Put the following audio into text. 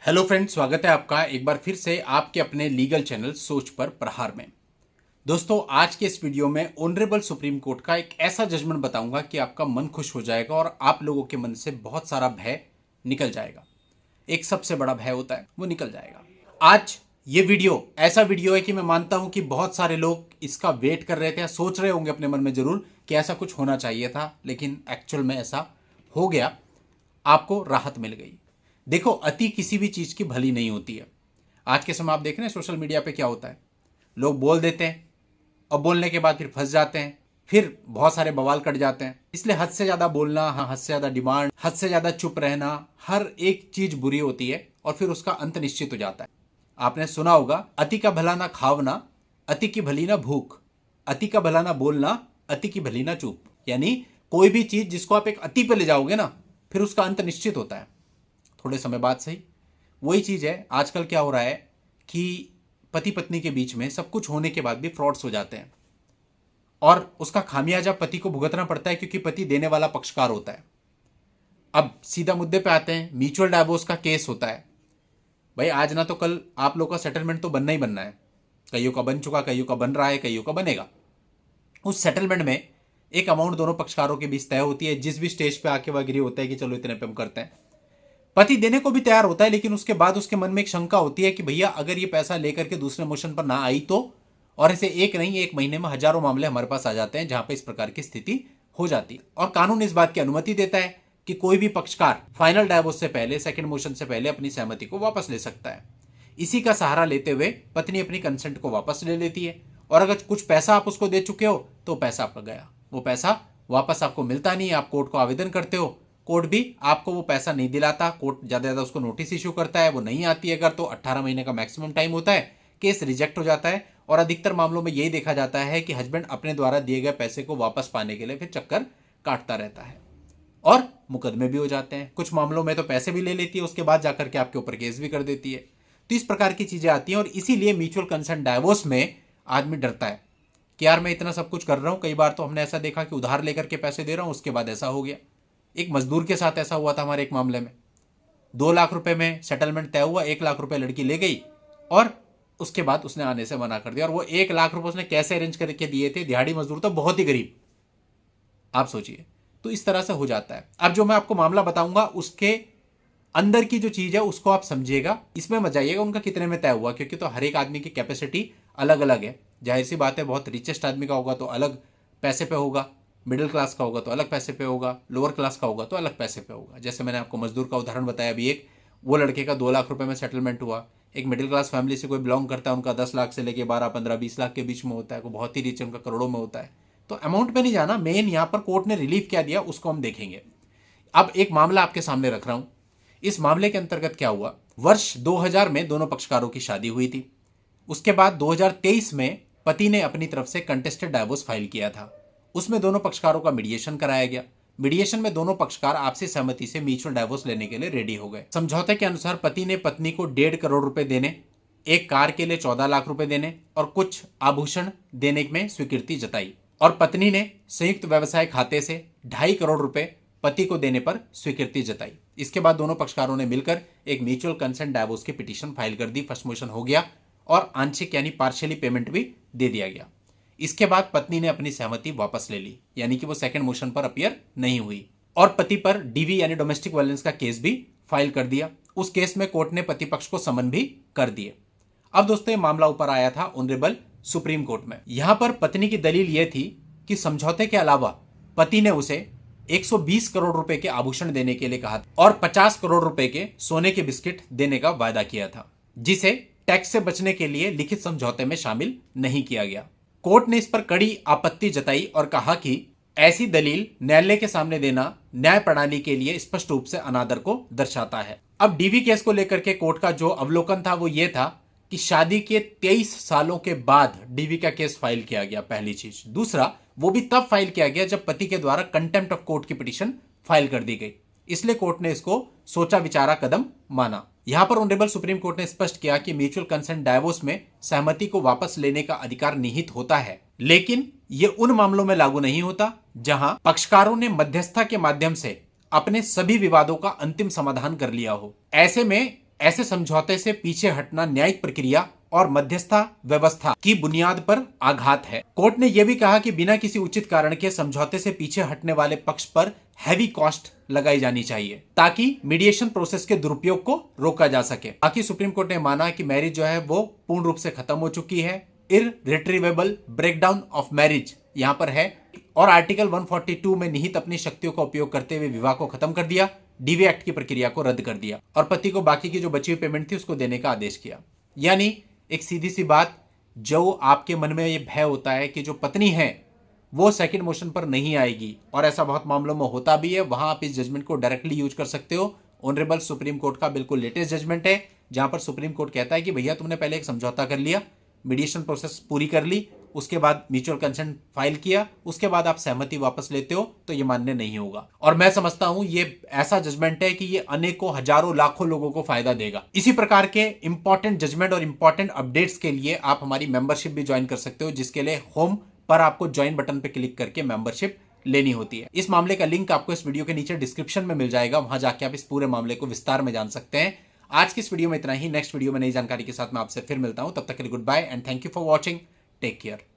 Hello friends, स्वागत है आपका एक बार फिर से आपके अपने लीगल चैनल सोच पर प्रहार में। दोस्तों, आज के इस वीडियो में ऑनरेबल सुप्रीम कोर्ट का एक ऐसा जजमेंट बताऊंगा कि आपका मन खुश हो जाएगा और आप लोगों के मन से बहुत सारा भय निकल जाएगा। एक सबसे बड़ा भय होता है, वो निकल जाएगा। आज ये वीडियो ऐसा वीडियो है कि मैं मानता हूं कि बहुत सारे लोग इसका वेट कर रहे थे या सोच रहे होंगे अपने मन में जरूर कि ऐसा कुछ होना चाहिए था, लेकिन एक्चुअल में ऐसा हो गया। आपको राहत मिल गई। देखो, अति किसी भी चीज की भली नहीं होती है। आज के समय आप देख रहे हैं सोशल मीडिया पे क्या होता है। लोग बोल देते हैं और बोलने के बाद फिर फंस जाते हैं, फिर बहुत सारे बवाल कट जाते हैं। इसलिए हद से ज्यादा बोलना, हाँ, हद से ज्यादा डिमांड, हद से ज्यादा चुप रहना, हर एक चीज बुरी होती है और फिर उसका अंत निश्चित हो जाता है। आपने सुना होगा, अति का भला ना खावना, अति की भली ना भूख, अति का भला ना बोलना, अति की भली ना चुप। यानी कोई भी चीज जिसको आप एक अति पे ले जाओगे ना, फिर उसका अंत निश्चित होता है थोड़े समय बाद। सही वही चीज है। आजकल क्या हो रहा है कि पति पत्नी के बीच में सब कुछ होने के बाद भी फ्रॉड्स हो जाते हैं और उसका खामियाजा पति को भुगतना पड़ता है, क्योंकि पति देने वाला पक्षकार होता है। अब सीधा मुद्दे पे आते हैं। म्यूचुअल डाइवोर्स का केस होता है। भाई, आज ना तो कल आप लोग का सेटलमेंट तो बनना ही बनना है। कईयों का बन चुका, कईयों का बन रहा है, कईयों का बनेगा। उस सेटलमेंट में एक अमाउंट दोनों पक्षकारों के बीच तय होती है। जिस भी स्टेज पे आके वह एग्री होता है कि चलो इतने पे हम करते हैं, पति देने को भी तैयार होता है, लेकिन उसके बाद उसके मन में एक शंका होती है कि भैया अगर ये पैसा लेकर के दूसरे मोशन पर ना आई तो। और ऐसे एक नहीं, एक महीने में हजारों मामले हमारे पास आ जाते हैं जहां पे इस प्रकार की स्थिति हो जाती है। और कानून इस बात की अनुमति देता है कि कोई भी पक्षकार फाइनल डाइवोर्स से पहले, सेकंड मोशन से पहले अपनी सहमति को वापस ले सकता है। इसी का सहारा लेते हुए पत्नी अपनी कंसेंट को वापस ले लेती है। और अगर कुछ पैसा आप उसको दे चुके हो तो पैसा आपका गया, वो पैसा वापस आपको मिलता नहीं है। आप कोर्ट को आवेदन करते हो, कोर्ट भी आपको वो पैसा नहीं दिलाता। कोर्ट ज्यादा ज्यादा उसको नोटिस इश्यू करता है, वो नहीं आती है अगर तो 18 महीने का मैक्सिमम टाइम होता है, केस रिजेक्ट हो जाता है। और अधिकतर मामलों में यही देखा जाता है कि हस्बैंड अपने द्वारा दिए गए पैसे को वापस पाने के लिए फिर चक्कर काटता रहता है और मुकदमे भी हो जाते हैं। कुछ मामलों में तो पैसे भी ले लेती है, उसके बाद जाकर के आपके ऊपर केस भी कर देती है। तो इस प्रकार की चीजें आती हैं और इसीलिए म्यूचुअल कंसेंट डाइवोर्स में आदमी डरता है कि यार मैं इतना सब कुछ कर रहा हूं। कई बार तो हमने ऐसा देखा कि उधार लेकर के पैसे दे रहा हूं, उसके बाद ऐसा हो गया। एक मजदूर के साथ ऐसा हुआ था हमारे एक मामले में। 2 लाख रुपए में सेटलमेंट तय हुआ, 1 लाख रुपए लड़की ले गई और उसके बाद उसने आने से मना कर दिया। और वो 1 लाख रुपए उसने कैसे अरेंज करके दिए थे? दिहाड़ी मजदूर तो बहुत ही गरीब, आप सोचिए। तो इस तरह से हो जाता है। अब जो मैं आपको मामला बताऊंगा उसके अंदर की जो चीज है उसको आप समझिएगा, इसमें मत जाइएगा उनका कितने में तय हुआ, क्योंकि तो हर एक आदमी की कैपेसिटी अलग अलग है। जाहिर सी बात है, बहुत रिचेस्ट आदमी का होगा तो अलग पैसे पे होगा, मिडिल क्लास का होगा तो अलग पैसे पे होगा, लोअर क्लास का होगा तो अलग पैसे पे होगा। जैसे मैंने आपको मजदूर का उदाहरण बताया अभी, एक वो लड़के का 2 लाख रुपए में सेटलमेंट हुआ। एक मिडिल क्लास फैमिली से कोई बिलोंग करता है, उनका 10 लाख से लेके 12, 15, 20 लाख के बीच में होता है। कोई बहुत ही रिच है, उनका करोड़ों में होता है। तो अमाउंट पे नहीं जाना, मेन यहां पर कोर्ट ने रिलीफ क्या दिया उसको हम देखेंगे। अब एक मामला आपके सामने रख रहा हूं। इस मामले के अंतर्गत क्या हुआ, वर्ष 2000 में दोनों पक्षकारों की शादी हुई थी। उसके बाद 2023 में पति ने अपनी तरफ से कंटेस्टेड डाइवोर्स फाइल किया था। उसमें दोनों पक्षकारों का मीडिएशन कराया गया। मीडिएशन में दोनों पक्षकार आपसी सहमति से म्यूचुअल डाइवोर्स लेने के लिए रेडी हो गए। समझौते के अनुसार पति ने पत्नी को 1.5 करोड़ रुपए देने, एक कार के लिए 14 लाख रुपए देने और कुछ आभूषण देने में स्वीकृति जताई। और पत्नी ने संयुक्त व्यवसाय खाते से 2.5 करोड़ रुपए पति को देने पर स्वीकृति जताई। इसके बाद दोनों पक्षकारों ने मिलकर एक म्यूचुअल कंसेंट डाइवोर्स की पिटीशन फाइल कर दी। फर्स्ट मोशन हो गया और आंशिक यानी पार्शियली पेमेंट भी दे दिया गया। इसके बाद पत्नी ने अपनी सहमति वापस ले ली, यानी कि वो सेकंड मोशन पर अपीयर नहीं हुई और पति पर डीवी यानी डोमेस्टिक वायलेंस का केस भी फाइल कर दिया। उस केस में कोर्ट ने पति पक्ष को समन भी कर दिए। अब दोस्तों, ये मामला ऊपर आया था ऑनरेबल सुप्रीम कोर्ट में। यहां पर पत्नी की दलील यह थी कि समझौते के अलावा पति ने उसे 120 करोड़ रुपए के आभूषण देने के लिए कहा और 50 करोड़ रुपए के सोने के बिस्किट देने का वायदा किया था, जिसे टैक्स से बचने के लिए लिखित समझौते में शामिल नहीं किया गया। कोर्ट ने इस पर कड़ी आपत्ति जताई और कहा कि ऐसी दलील न्यायालय के सामने देना न्याय प्रणाली के लिए स्पष्ट रूप से अनादर को दर्शाता है। अब डीवी केस को लेकर के कोर्ट का जो अवलोकन था वो ये था कि शादी के 23 सालों के बाद डीवी का केस फाइल किया गया, पहली चीज। दूसरा, वो भी तब फाइल किया गया जब पति के द्वारा कंटेम्प्ट ऑफ कोर्ट की पिटीशन फाइल कर दी गई। इसलिए कोर्ट ने इसको सोचा विचारा कदम माना। यहां पर ऑनरेबल सुप्रीम कोर्ट ने स्पष्ट किया कि म्यूचुअल कंसेंट डाइवोर्स में सहमति को वापस लेने का अधिकार निहित होता है, लेकिन यह उन मामलों में लागू नहीं होता जहां पक्षकारों ने मध्यस्थता के माध्यम से अपने सभी विवादों का अंतिम समाधान कर लिया हो। ऐसे में ऐसे समझौते से पीछे हटना न्यायिक प्रक्रिया और मध्यस्थता व्यवस्था की बुनियाद पर आघात है। कोर्ट ने यह भी कहा कि बिना किसी उचित कारण के समझौते से पीछे हटने वाले पक्ष पर हैवी कॉस्ट लगाई जानी चाहिए ताकि मीडिएशन प्रोसेस के दुरुपयोग को रोका जा सके। बाकी सुप्रीम कोर्ट ने माना कि मैरिज जो है वो पूर्ण रूप से खत्म हो चुकी है, इररिट्रीवेबल ब्रेकडाउन ऑफ मैरिज यहां पर है, और आर्टिकल 142 में निहित अपनी शक्तियों का उपयोग करते हुए विवाह को खत्म कर दिया, डीवी एक्ट की प्रक्रिया को रद्द कर दिया और पति को बाकी की जो बची हुई पेमेंट थी उसको देने का आदेश किया। यानी एक सीधी सी बात, जो आपके मन में ये भय होता है कि जो पत्नी है वो सेकंड मोशन पर नहीं आएगी, और ऐसा बहुत मामलों में होता भी है, वहां आप इस जजमेंट को डायरेक्टली यूज कर सकते हो। ऑनरेबल सुप्रीम कोर्ट का बिल्कुल लेटेस्ट जजमेंट है जहां पर सुप्रीम कोर्ट कहता है कि भैया तुमने पहले एक समझौता कर लिया, मीडिएशन प्रोसेस पूरी कर ली, उसके बाद म्यूचुअल कंसेंट फाइल किया, उसके बाद आप सहमति वापस लेते हो तो ये मान्य नहीं होगा। और मैं समझता हूं ये ऐसा जजमेंट है कि ये अनेकों हजारों लाखों लोगों को फायदा देगा। इसी प्रकार के इंपॉर्टेंट जजमेंट और इंपॉर्टेंट अपडेट्स के लिए आप हमारी मेंबरशिप भी ज्वाइन कर सकते हो, जिसके लिए होम पर आपको ज्वाइन बटन पर क्लिक करके मेंबरशिप लेनी होती है। इस मामले का लिंक आपको इस वीडियो के नीचे डिस्क्रिप्शन में मिल जाएगा, वहां जाके आप इस पूरे मामले को विस्तार में जान सकते हैं। आज की इस वीडियो में इतना ही। नेक्स्ट वीडियो में नई जानकारी के साथ मैं आपसे फिर मिलता हूं, तब तक के लिए good bye and thank you for watching. Take care.